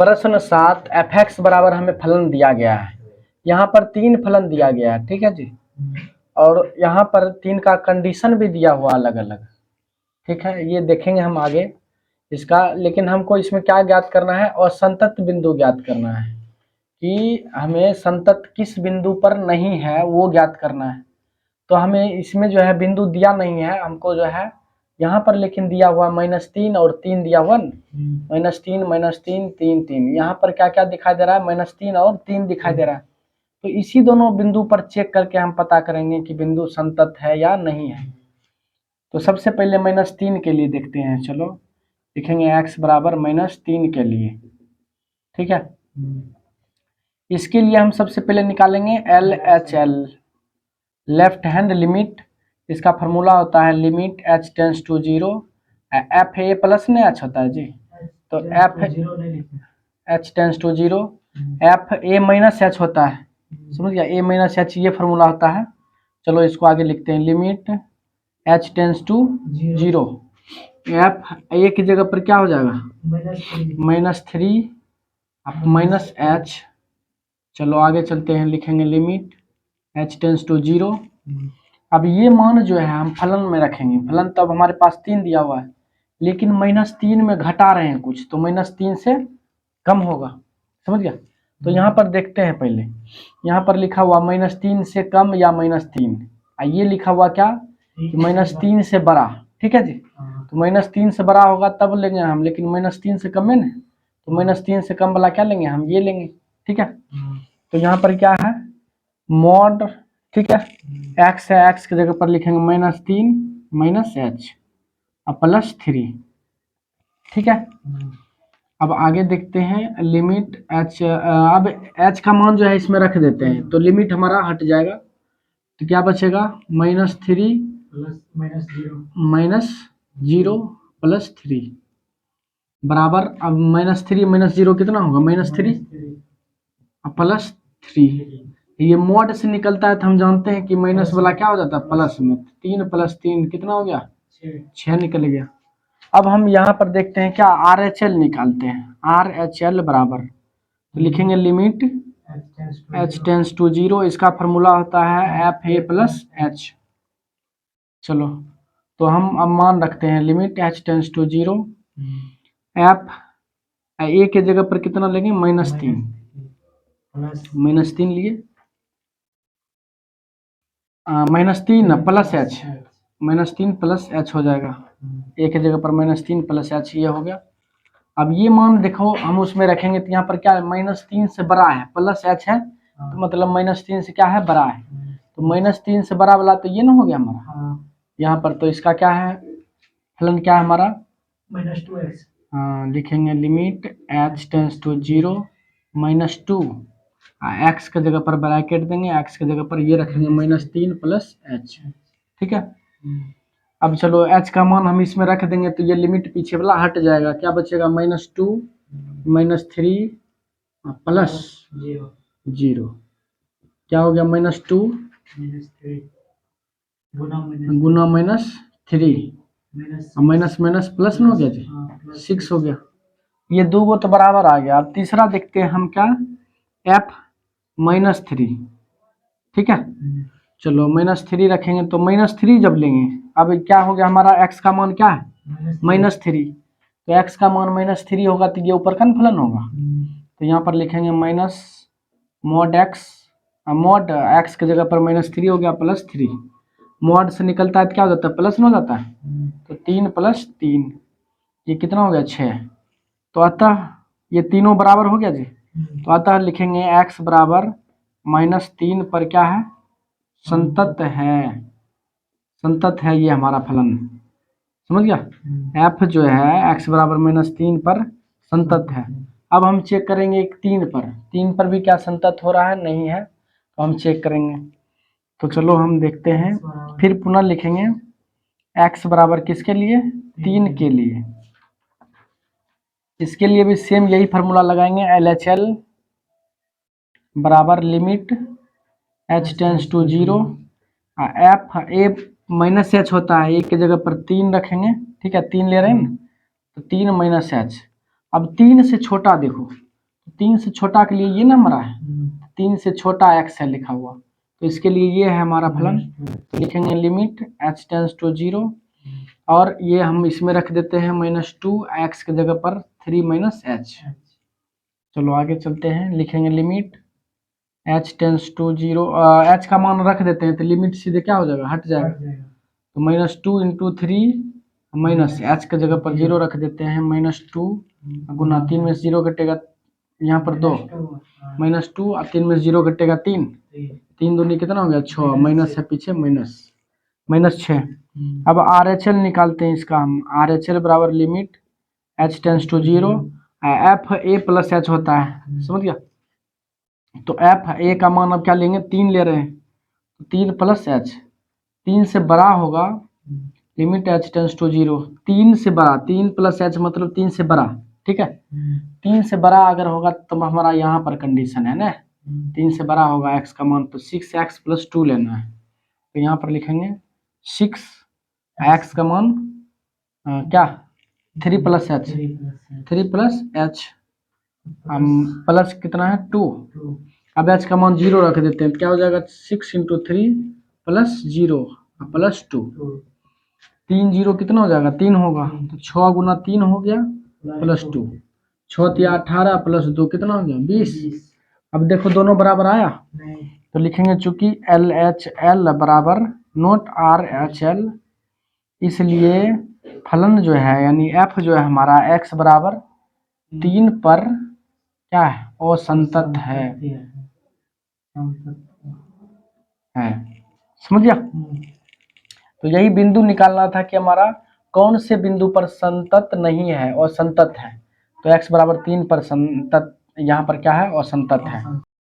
प्रश्न 7 f(x) बराबर हमें फलन दिया गया है। यहाँ पर 3 फलन दिया गया है, ठीक है जी। और यहाँ पर 3 का कंडीशन भी दिया हुआ अलग अलग, ठीक है। ये देखेंगे हम आगे इसका, लेकिन हमको इसमें क्या ज्ञात करना है, असंतत बिंदु ज्ञात करना है कि हमें संतत किस बिंदु पर नहीं है वो ज्ञात करना है। तो हमें इसमें जो है बिंदु दिया नहीं है हमको, जो है यहाँ पर लेकिन दिया हुआ -3 और 3 दिया हुआ, -3 -3 3 3, यहाँ पर क्या क्या दिखाई दे रहा है, -3 और 3 दिखाई दे रहा है। तो इसी दोनों बिंदु पर चेक करके हम पता करेंगे कि बिंदु संतत है या नहीं है। तो सबसे पहले -3 के लिए देखते हैं, चलो लिखेंगे x बराबर -3 के लिए, ठीक है। इसके लिए हम सबसे पहले निकालेंगे LHL, लेफ्ट हैंड लिमिट। इसका फार्मूला होता है limit h tends to 0, f a plus नहीं h होता है जी, तो f h tends to 0 f a minus h होता है, समझ गया, a माइनस h ये फार्मूला होता है। चलो इसको आगे लिखते हैं, limit h tends to 0, f a की जगह पर क्या हो जाएगा -3 -h। चलो आगे चलते हैं, लिखेंगे लिमिट h टेंस टू 0। अब ये मान जो है हम फलन में रखेंगे, फलन तब हमारे पास 3 दिया हुआ है, लेकिन -3 में घटा रहे हैं कुछ, तो -3 से कम होगा, समझ गया। तो यहाँ पर देखते हैं, पहले यहाँ पर लिखा हुआ -3 से कम या -3, ये लिखा हुआ क्या कि -3 से बड़ा, ठीक है जी। तो -3 से बड़ा होगा तब लेंगे हम, लेकिन -3 से कम है ना, तो -3 से कम वाला क्या लेंगे हम, ये लेंगे, ठीक है। तो यहाँ पर क्या है, मॉड, ठीक है, x है, x की जगह पर लिखेंगे -3 -h और +3, ठीक है। अब आगे देखते हैं, लिमिट h, अब h का मान जो है इसमें रख देते हैं, तो लिमिट हमारा हट जाएगा, तो क्या बचेगा -3 -0 +3 बराबर, अब -3 -0 कितना होगा, -3 +3। ये मॉड से निकलता है तो हम जानते हैं कि माइनस वाला क्या हो जाता है प्लस में, 3 + 3 कितना हो गया 6 निकल गया। अब हम यहाँ पर देखते हैं क्या, RHL निकालते हैं, RHL बराबर, तो लिखेंगे लिमिट h टेंस टू 0, इसका फार्मूला होता है FA + H। चलो तो हम अब मान रखते हैं, limit h tends to 0, f a के जगह पर कितना लेंगे -3 लिए, -3 +h, -3 +h हो जाएगा, a की जगह पर -3 +h ये हो गया। अब ये मान देखो हम उसमें रखेंगे, तो यहाँ पर क्या है, -3 से बड़ा है, +h है, तो मतलब -3 से क्या है, बड़ा है, तो -3 से बड़ा वाला तो ये ना हो गया हमारा यहाँ पर। तो इसका क्या है, फलन क्या है हमारा -2x, लिखेंगे limit h tends to 0 -2, x की जगह पर ब्रैकेट देंगे, x की जगह पर ये रखेंगे -3 +h, ठीक है। अब चलो h का मान हम इसमें रख देंगे, तो ये लिमिट पीछे वाला हट जाएगा, क्या बचेगा -2 -3 +0, क्या हो गया -2 गुना -3, माइनस प्लस में हो गया जी, 6 हो गया। ये दो गो तो बराबर आ गया। अब तीसरा देखते हैं हम क्या, f -3, ठीक है। चलो -3 रखेंगे, तो -3 जब लेंगे, अब क्या हो गया हमारा, x का मान क्या है -3, तो x का मान -3 होगा, तो ये ऊपर का फलन होगा, तो यहाँ पर लिखेंगे mod x की जगह पर -3 हो गया +3, मॉड से निकलता है तो क्या हो जाता है, प्लस में हो जाता है, तो 3 + 3 ये कितना हो गया 6, तो अतः ये तीनों बराबर हो गया जी। तो अतः लिखेंगे x बराबर -3 पर क्या है, संतत है, संतत है ये हमारा फलन, समझ गया। f जो है x बराबर -3 पर संतत है। अब हम चेक करेंगे 3 पर भी क्या संतत हो रहा है, नहीं है, तो हम चेक करेंगे। तो चलो हम देखते हैं, फिर पुनः लिखेंगे x बराबर किसके लिए, 3 के लिए, इसके लिए भी सेम यही फार्मूला लगाएंगे, LHL बराबर limit h tends to 0, f a -h होता है, एक की जगह पर 3 रखेंगे, ठीक है, 3 ले रहे हैं ना, तो 3 -h। अब 3 से छोटा देखो, 3 से छोटा के लिए ये नंबर है, 3 से छोटा x है लिखा हुआ, तो इसके लिए ये है हमारा फलन। तो लिखेंगे लिमिट h टेंड्स टू 0, और ये हम इसमें रख देते हैं -2, x की जगह पर 3 - h। चलो आगे चलते हैं, लिखेंगे limit h tends to 0, h का मान रख देते हैं तो लिमिट सीधे क्या हो जाएगा, हट जाएगा। तो -2 × 3 - h की जगह पर 0 रख देते हैं, -2 गुना 3 में 0 घटेगा, यहाँ पर 2 -2 और 3 में 0 घटेगा 3, 3 दूनी कितना हो गया 6, माइनस है पीछे -6। अब RHL निकालते हैं इसका हम, RHL बराबर limit h tends to 0, f a + h होता है, समझ गया। तो f a का मान अब क्या लेंगे, 3 ले रहे हैं, 3 + h, 3 से बड़ा होगा, लिमिट h टेंड्स टू 0, 3 से बड़ा, 3 + h मतलब 3 से बड़ा, ठीक है। 3 से बड़ा अगर होगा तो हमारा यहाँ पर कंडीशन है ना, 3 से बड़ा होगा x का मान, तो 6x + 2 लेना है। तो यहाँ पर लिखेंगे 6x का मान क्या 3 + h, 3 + h प्लस कितना है 2, अब h का मान 0 रख देते हैं, तो क्या हो जाएगा 6 × 3 + 0 + 2, 3 0 कितना हो जाएगा 3 होगा, तो 6 गुना 3 हो गया +2, 6 × 3 18 + 2 कितना हो गया 20। अब देखो दोनों बराबर आया, तो लिखेंगे चूंकि LHL बराबर नॉट RHL, इसलिए फलन जो है यानी f जो है हमारा x बराबर 3 पर क्या है, असंतत है, समझ गया। तो यही बिंदु निकालना था कि हमारा कौन से बिंदु पर संतत नहीं है, असंतत है। तो x बराबर 3 पर संतत, यहाँ पर क्या है, असंतत है।